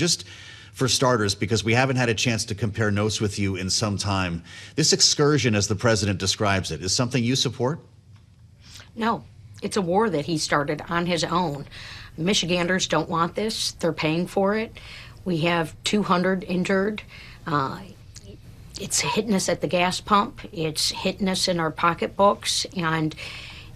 just for starters, because we haven't had a chance to compare notes with you in some time, this excursion, as the president describes it, is something you support? No, it's a war that he started on his own. Michiganders don't want this. They're paying for it. We have 200 injured. It's hitting us at the gas pump. It's hitting us in our pocketbooks. And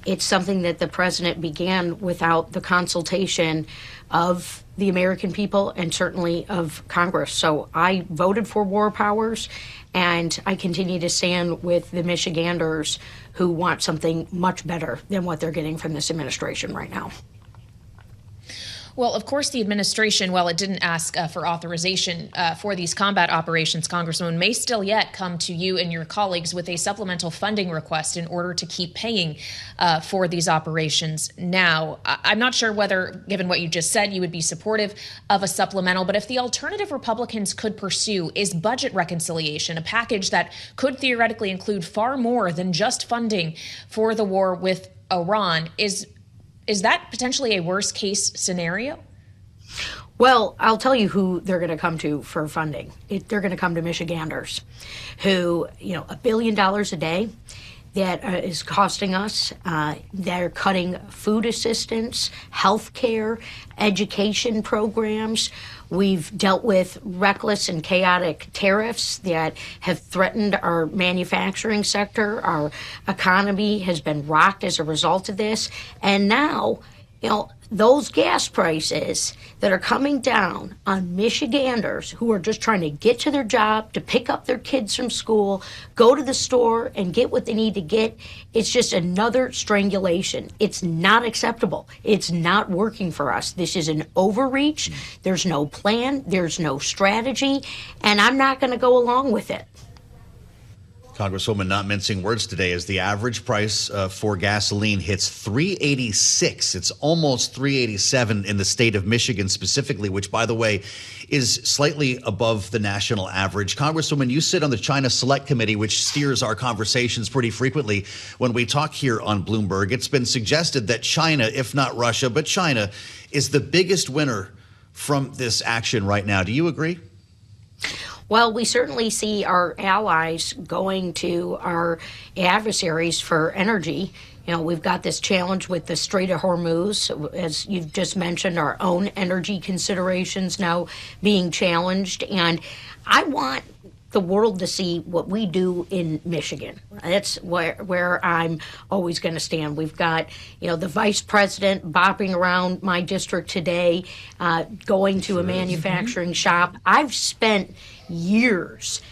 it's something that the president began without the consultation of the American people and certainly of Congress. So I voted for war powers, and I continue to stand with the Michiganders who want something much better than what they're getting from this administration right now. Well, of course, the administration, while it didn't ask for authorization for these combat operations, Congresswoman, may still yet come to you and your colleagues with a supplemental funding request in order to keep paying for these operations. Now, I'm not sure whether, given what you just said, you would be supportive of a supplemental, but if the alternative Republicans could pursue is budget reconciliation, a package that could theoretically include far more than just funding for the war with Iran, is that potentially a worst case scenario? Well, I'll tell you who they're going to come to for funding. They're going to come to Michiganders, who, $1 billion a day that is costing us. They're cutting food assistance, health care, education programs. We've dealt with reckless and chaotic tariffs that have threatened our manufacturing sector. Our economy has been rocked as a result of this. And now, those gas prices that are coming down on Michiganders who are just trying to get to their job, to pick up their kids from school, go to the store and get what they need to get, it's just another strangulation. It's not acceptable. It's not working for us. This is an overreach. There's no plan. There's no strategy. And I'm not going to go along with it. Congresswoman, not mincing words today, as the average price for gasoline hits $3.86. It's almost $3.87 in the state of Michigan specifically, which, by the way, is slightly above the national average. Congresswoman, you sit on the China Select Committee, which steers our conversations pretty frequently when we talk here on Bloomberg. It's been suggested that China, if not Russia, but China, is the biggest winner from this action right now. Do you agree? Well, we certainly see our allies going to our adversaries for energy. We've got this challenge with the Strait of Hormuz, as you've just mentioned, our own energy considerations now being challenged. And I want the world to see what we do in Michigan. That's where I'm always going to stand. We've got, the vice president bopping around my district today, going to a manufacturing shop. I've spent years,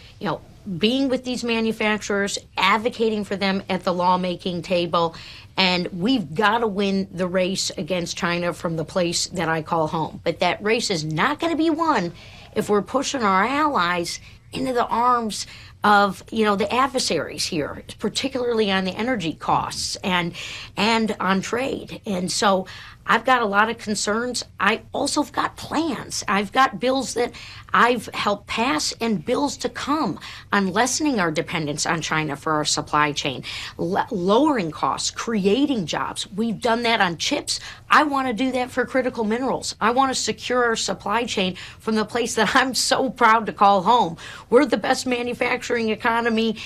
being with these manufacturers, advocating for them at the lawmaking table, and we've got to win the race against China from the place that I call home. But that race is not going to be won if we're pushing our allies into the arms of, the adversaries here, particularly on the energy costs and on trade. And so I've got a lot of concerns. I also have got plans. I've got bills that I've helped pass and bills to come on lessening our dependence on China for our supply chain, lowering costs, creating jobs. We've done that on chips. I want to do that for critical minerals. I want to secure our supply chain from the place that I'm so proud to call home. We're the best manufacturing economy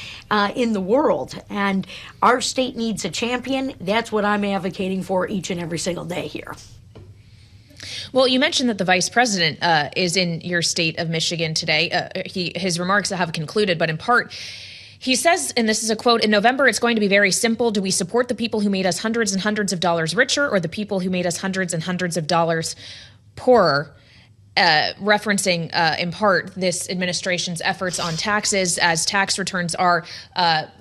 in the world, and our state needs a champion. That's what I'm advocating for each and every single day here. Well, you mentioned that the vice president is in your state of Michigan today. His remarks have concluded, but in part, he says, and this is a quote, "In November, it's going to be very simple. Do we support the people who made us hundreds and hundreds of dollars richer, or the people who made us hundreds and hundreds of dollars poorer?" Referencing in part this administration's efforts on taxes, as tax returns are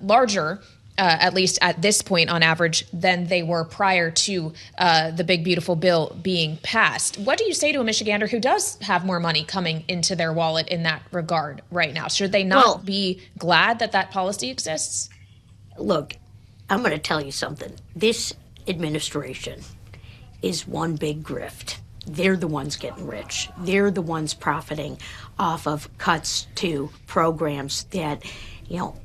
larger, at least at this point on average, than they were prior to the big, beautiful bill being passed. What do you say to a Michigander who does have more money coming into their wallet in that regard right now? Should they not be glad that that policy exists? Look, I'm going to tell you something. This administration is one big grift. They're the ones getting rich. They're the ones profiting off of cuts to programs that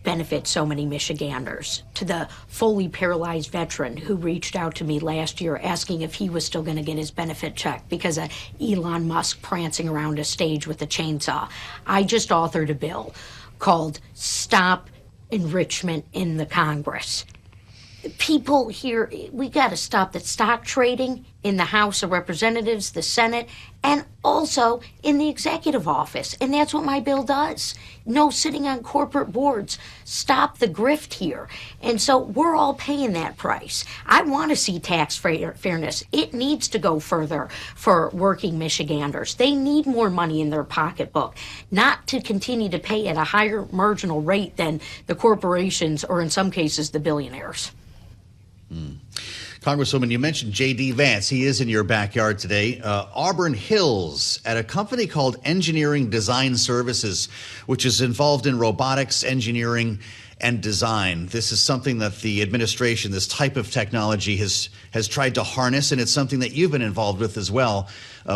benefit so many Michiganders, to the fully paralyzed veteran who reached out to me last year asking if he was still going to get his benefit check because of Elon Musk prancing around a stage with a chainsaw. I just authored a bill called Stop Enrichment in the Congress. People here, we got to stop the stock trading in the House of Representatives, the Senate, and also in the executive office. And that's what my bill does. No sitting on corporate boards. Stop the grift here. And so we're all paying that price. I want to see tax fairness. It needs to go further for working Michiganders. They need more money in their pocketbook, not to continue to pay at a higher marginal rate than the corporations or in some cases the billionaires. Congresswoman, you mentioned J.D. Vance. He is in your backyard today. Auburn Hills at a company called Engineering Design Services, which is involved in robotics, engineering, and design. This is something that the administration, this type of technology, has tried to harness, and it's something that you've been involved with as well,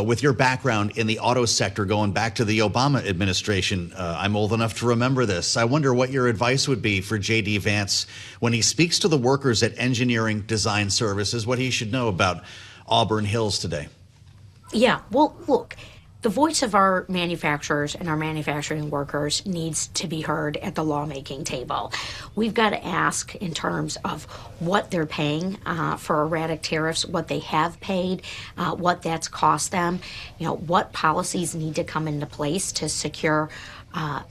with your background in the auto sector going back to the Obama administration. I'm old enough to remember this. I wonder what your advice would be for J.D. Vance when he speaks to the workers at Engineering Design Services, what he should know about Auburn Hills today. Yeah, well, look, the voice of our manufacturers and our manufacturing workers needs to be heard at the lawmaking table. We've got to ask in terms of what they're paying for erratic tariffs, what they have paid, what that's cost them, what policies need to come into place to secure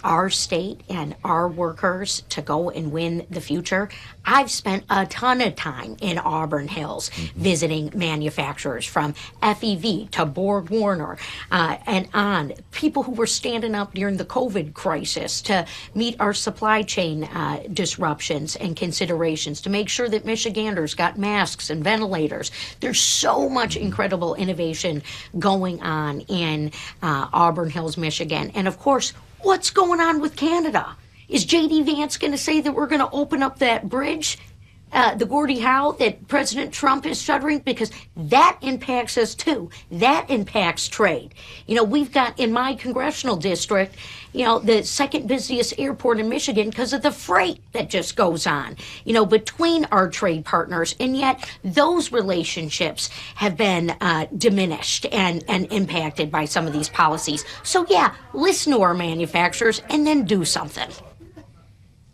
our state and our workers to go and win the future. I've spent a ton of time in Auburn Hills visiting manufacturers from FEV to Borg Warner and on. People who were standing up during the COVID crisis to meet our supply chain disruptions and considerations, to make sure that Michiganders got masks and ventilators. There's so much incredible innovation going on in Auburn Hills, Michigan. And of course, what's going on with Canada? Is J.D. Vance going to say that we're going to open up that bridge, the Gordie Howe, that President Trump is shuttering? Because that impacts us too. That impacts trade. We've got in my congressional district, the second busiest airport in Michigan because of the freight that just goes on, between our trade partners. And yet those relationships have been diminished and impacted by some of these policies. So, yeah, listen to our manufacturers and then do something.